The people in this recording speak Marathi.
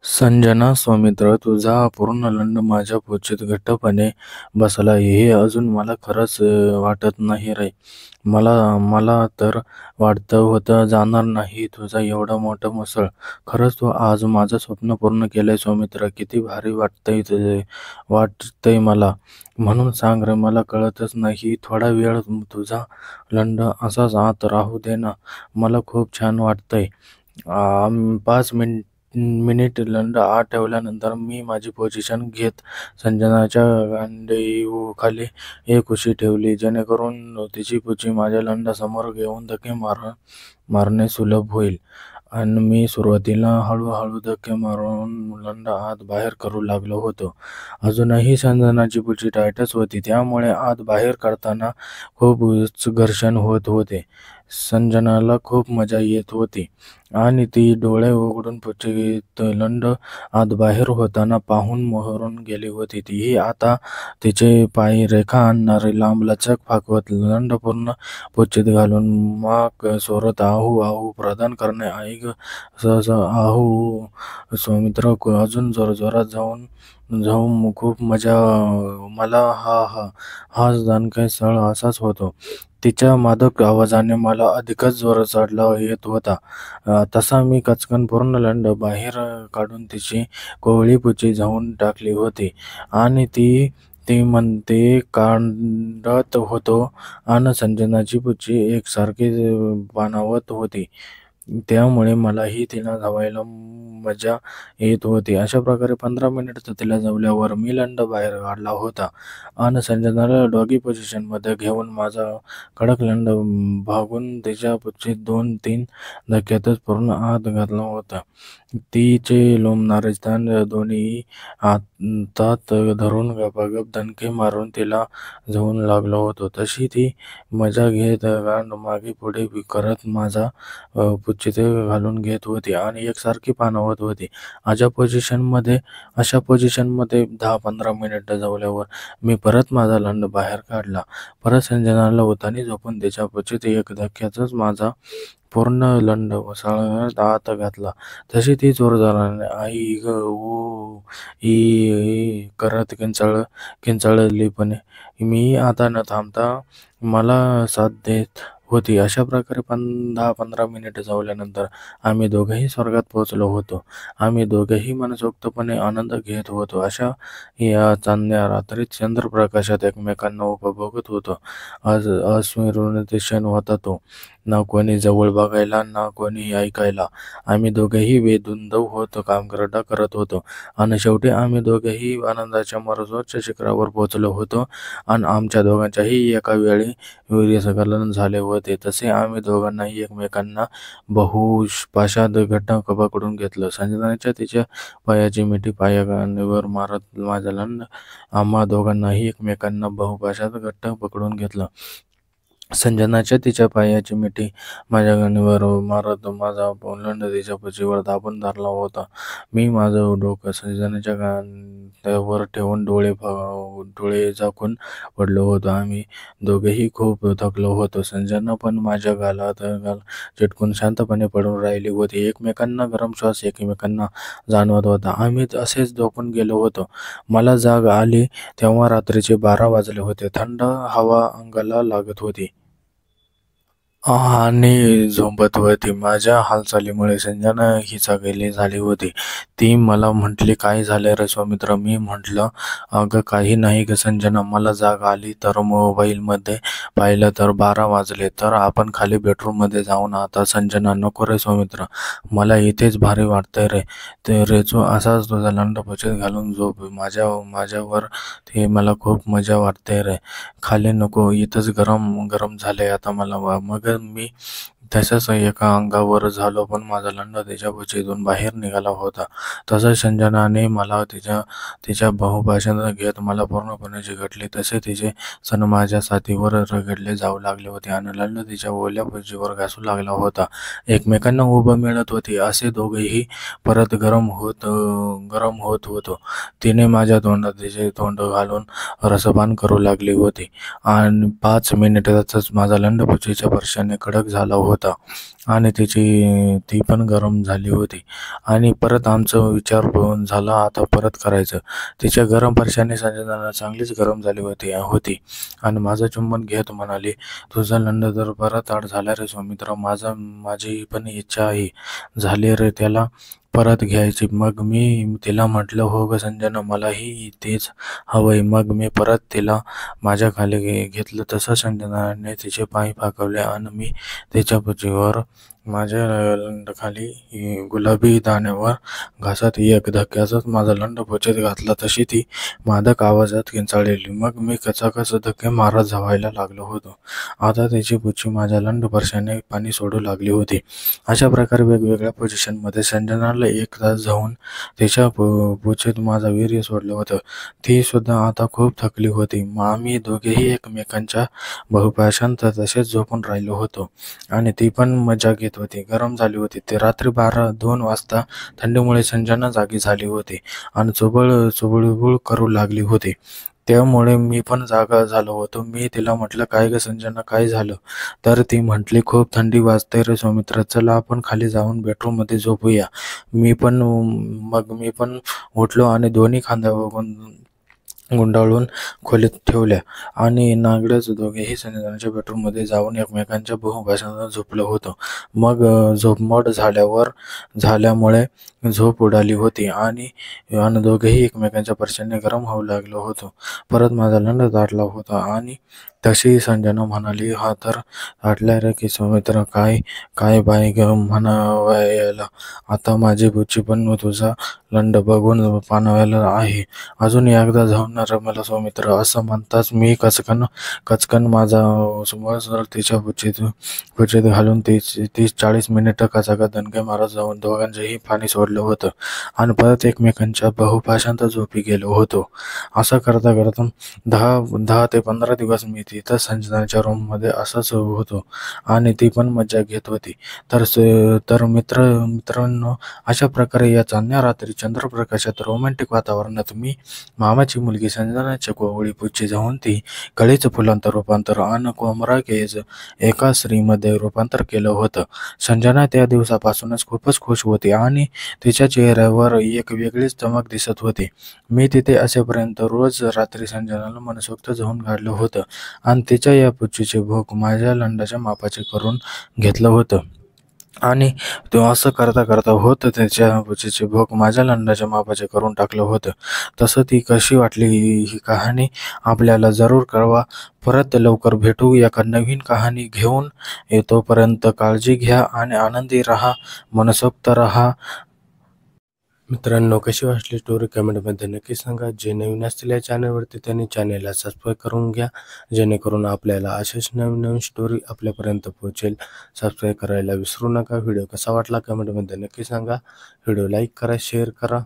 संजना सौमित्र, तुझा अपूर्ण लंड माझ्या पोचीत घट्टपणे बसला. हे अजून मला खरंच वाटत नाही रे. मला मला तर वाटतं होतं जाणार नाही तुझा एवढा मोठा मुसळ. खरंच तू आज माझं स्वप्न पूर्ण केलंय सौमित्र. किती भारी वाटतंय मला. म्हणून सांग रे, मला कळतच नाही. थोडा वेळ तुझा लंड असाच आत राहू दे ना. मला खूप छान वाटतंय. 5 मिनिट लंड आत ठेवल्यानंतर मी माझी पोझिशन घेत संजनाच्या गांडीवाखाली एक उशी ठेवली, जेणेकरून तिची पुची माझ्या लंडासमोर घेऊन धक्के मारणे सुलभ होईल. आणि मी सुरुवातीला हळूहळू धक्के मारून लंड आत बाहेर करू लागलो होतो. अजूनही संजनाची पुची टाईटच होती, त्यामुळे आत बाहेर काढताना खूप घर्षण होत होते. संजनाला खूप मजा येत होती आणि ती डोळे उघडून पुचीत लंड आत बाहेर होताना पाहून मोहरून गेली होती. तीही आता तिचे पाय रेखा आणणारी लांबलचक फाकवत लंड पूर्ण पुचीत घालून माग सोडत आहू आहू प्रदान करणे. आई ग, आहू सौमित्र, अजून जोरजोरात जाऊन खूप मजा. मला हा दणका स्थळ असाच होतो. तिच्या मादक आवाजाने मला अधिकच जोर चढला येत होता. तसा मी कचकन पूर्ण लंड बाहेर काढून तिची कोवळी पुची झावून टाकली होती आणि ती म्हणते काढत होतो आणि संजनाची पुची एकसारखी पाणावत होती. त्यामुळे मलाही तिला धावायला मजा येत होती. अशा प्रकारे 15 मिनिट तिला जवल्यावर मी लंड बाहेर काढला होता आणि संजनाला डॉगी पोझिशनमध्ये घेऊन माझा कडक लंड भागून तिच्या पुचीत 2-3 धक्क्यातच पूर्ण आत घातला होता. तिचे लोंबणारे स्तन दोन्ही हातात धरून गपागप दणके मारून तिला जाऊन लागलो होतो. तशी ती मजा घेत गांड मागे पुढे करत माझा पुचीत घालून घेत होती आणि एकसारखी पाणावत होती. अशा पोझिशनमध्ये 10-15 मिनिटं जवल्यावर मी परत माझा लंड बाहेर काढला. परत संजनाला उतानी झोपून तिच्या पुचीत एक धक्क्यातच माझा पूर्ण लंड वसाळत आत घातला. तशी ती जोरजोराने आई ग ओ ई करत किंचाळलीपणे मी आता न थांबता मला साथ देत होती. अशा प्रकारे 10-15 मिनिटं जवल्यानंतर आम्ही दोघंही स्वर्गात पोहोचलो होतो. आम्ही दोघेही मनसोक्तपणे आनंद घेत होतो. अशा या चांदण्या रात्रीत चंद्रप्रकाशात एकमेकांना उपभोगत होतो. अविस्मरणीय क्षण होता तो. ना कोणी जवळ बघायला, ना कोणी ऐकायला. आम्ही दोघेही बेधुंद होत कामगरडा करत होतो आणि शेवटी आम्ही दोघेही आनंदाच्या सर्वोच्च शिखरावर पोहोचलो होतो आणि आमच्या दोघांच्याही एका वेळी वीर्यस्खलन झाले होते. तसे आम्ही दोघांनाही एकमेकांना बहुपाशात घट्ट पकडून घेतलं. संजनाच्या तिच्या पायाची मिठी पायावर मारत माझा लंड आम्हा दोघांनाही एकमेकांना बहुपाशात घट्ट पकडून घेतलं. संजनाच्या तिच्या पायाची मिठी माझ्या गांडीवर मारत माझा लंड तिच्या पुचीवर दाबून धरला होता. मी माझं डोकं संजनाच्या गांड्यावर ठेवून डोळे झाकून पडलो होतो. आम्ही दोघेही खूप थकलो होतो. संजना पण माझ्या गालात गाल चिटकून शांतपणे पडून राहिली होती. एकमेकांना गरम श्वास एकमेकांना जाणवत होता. आम्ही असेच झोपून गेलो होतो. मला जाग आली तेव्हा रात्रीचे 12 वाजले होते. थंड हवा अंगाला लागत होती आणि झोंबत होती. माझ्या हालचालीमुळे संजना ही जागेली झाली होती. ती मला म्हटली, काय झालं रे सौमित्र? मी म्हटलं, अगं काही नाही ग संजना. मला जाग आली तर मोबाईलमध्ये पाहिलं तर 12 वाजले. तर आपण खाली बेडरूममध्ये जाऊन आता. संजना, नको रे सौमित्र, मला इथेच भारी वाटतंय रे. ते रेचो असाच तुझा लंड पुचीत घालून झोप माझ्यावर. ते मला खूप मजा वाटते रे. खाली नको, इथंच गरम गरम झालंय आता मला. मग मी तसंच एका अंगावर झालो, पण माझा लंड तिच्या पुचीतून बाहेर निघाला होता. तसंच संजनाने मला तिच्या बहुभाषण घेत मला पूर्णपणे चिकटले. तसे तिचे स्तन माझ्या छातीवर रगडले जाऊ लागले होते आणि लंड तिच्या ओल्या पुचीवर घासू लागला होता. एकमेकांना उभं मिळत होती. असे दोघेही परत गरम होत होतो. तिने माझ्या तोंडात तिचे तोंड घालून रसपान करू लागली होती आणि 5 मिनिटातच माझा लंड पुचीच्या स्पर्शाने कडक झाला होता. होता आणि ती पण गरम झाली होती आणि परत आमचं विचार झाला आता परत करायचं. तिच्या गरम स्पर्शाने संजना चांगलीच गरम झाली होती आणि माझं चुंबन घेत म्हणाली, तुझा लंड तर परत आड झाला रे सौमित्र. माझी पण इच्छा आहे झाली रे त्याला परत घ्यायची. मग मी तिला म्हटलं, हो ग संजना, मलाही तेच हवंय. मग मी परत तिला माझ्या खाली घेतलं. तसं संजनाने तिचे पाय पाकवले आणि मी तिच्या पुचीवर माझ्या लंडाखाली गुलाबी दाण्यावर घासत एक धक्क्यातच माझा लंड पोचत घातला. तशी ती मादक आवाजात किंचाळली. मग मी कचाकच धक्के मारत धावायला लागलो होतो. आता तिची पुची माझ्या लंड स्पर्शाने पाणी सोडू लागली होती. अशा प्रकारे वेगवेगळ्या पोझिशनमध्ये संजनाला एक तास जाऊन तिच्या पुचीत माझा वीर्य सोडलं होतं. ती सुद्धा आता खूप थकली होती. आम्ही दोघेही एकमेकांच्या बहुपाशांत तसेच झोपून राहिलो होतो आणि ती पण मजा घेत होती. गरम झाली होती. ते रात्री 12-2 वाजता थंडीमुळे संजना जागी झाली होती आणि चुबुळबुळ करू लागली होती. त्यामुळे मी पण जागा झालो होतो. मी तिला म्हटलं, काय ग संजना, काय झालं? तर ती म्हटली, खूप थंडी वाजते रे सौमित्र, चला आपण खाली जाऊन बेडरूममध्ये झोपूया. मग मी पण उठलो आणि दोन्ही खांद्यावर गुंडाळून खोलीत ठेवल्या आणि नागडच दोघेही संजनाच्या बेडरूममध्ये जाऊन एकमेकांच्या बहुभाषणात झोपलो होतो. मग झोपमोड झाल्यामुळे झोप उडाली होती आणि दोघेही एकमेकांच्या स्पर्शाने गरम होऊ लागलो होतो. परत माझा लंड दाटला होता आणि तशी संजना म्हणाली, हा तर दाटलाय रे की सौमित्र, काय काय बाई ग म्हणावयाला. आता माझी बुची पण तुझा लंड बघून पाणावायला आहे. अजून एकदा जाऊन मला सौमित्र, असं म्हणताच मी कचकन माझा सुमसर तिच्या पुचीत घालून 30-40 मिनिटं कचाकच दणके मारत जाऊन दोघांचेही पाणी सोडलं होतं आणि परत एकमेकांच्या बहुभाषांत झोपी गेलो होतो. असं करता करता 10 ते 15 दिवस मी तिथं संजनाच्या रूममध्ये असंच होतो आणि ती पण मजा घेत होती. तर मित्रांनो, अशा प्रकारे या चांदण्या रात्री चंद्रप्रकाशात रोमॅन्टिक वातावरणात मी मामाची मुलगी संजनाच्या कोवळी पुच्ची जाऊन ती कळीचं फुलांचं रूपांतर आणि कोमरा केज एका स्त्रीमध्ये रूपांतर केलं होतं. संजना त्या दिवसापासूनच खूपच खुश होती आणि तिच्या चेहऱ्यावर एक वेगळीच चमक दिसत होती. मी तिथे असेपर्यंत रोज रात्री संजनाला मनसोक्त जाऊन काढलं होतं आणि तिच्या या पुच्चीचे भोग माझ्या लंडाच्या मापाचे करून घेतलं होतं आणि तो असं करता करता त्याच्या पुचीचे भोग माझ्या लंडाच्या मापाचे करून टाकलं होतं. तसं ती कशी वाटली ही कहाणी आपल्याला जरूर कळवा. परत लवकर भेटू एका नवीन कहाणी घेऊन. तोपर्यंत काळजी घ्या आणि आनंदी राहा, मनसोक्त राहा. मित्रांनो, कशी वाटली स्टोरी कमेंटमध्ये नक्की सांगा. जे नवीन असतील या चॅनलवरती त्यांनी चॅनलला सबस्क्राईब करून घ्या, जेणेकरून आपल्याला अशाच नवीन नवीन स्टोरी आपल्यापर्यंत पोहोचेल. सबस्क्राईब करायला विसरू नका. व्हिडिओ कसा वाटला कमेंटमध्ये नक्की सांगा. व्हिडिओ लाईक करा, शेअर करा.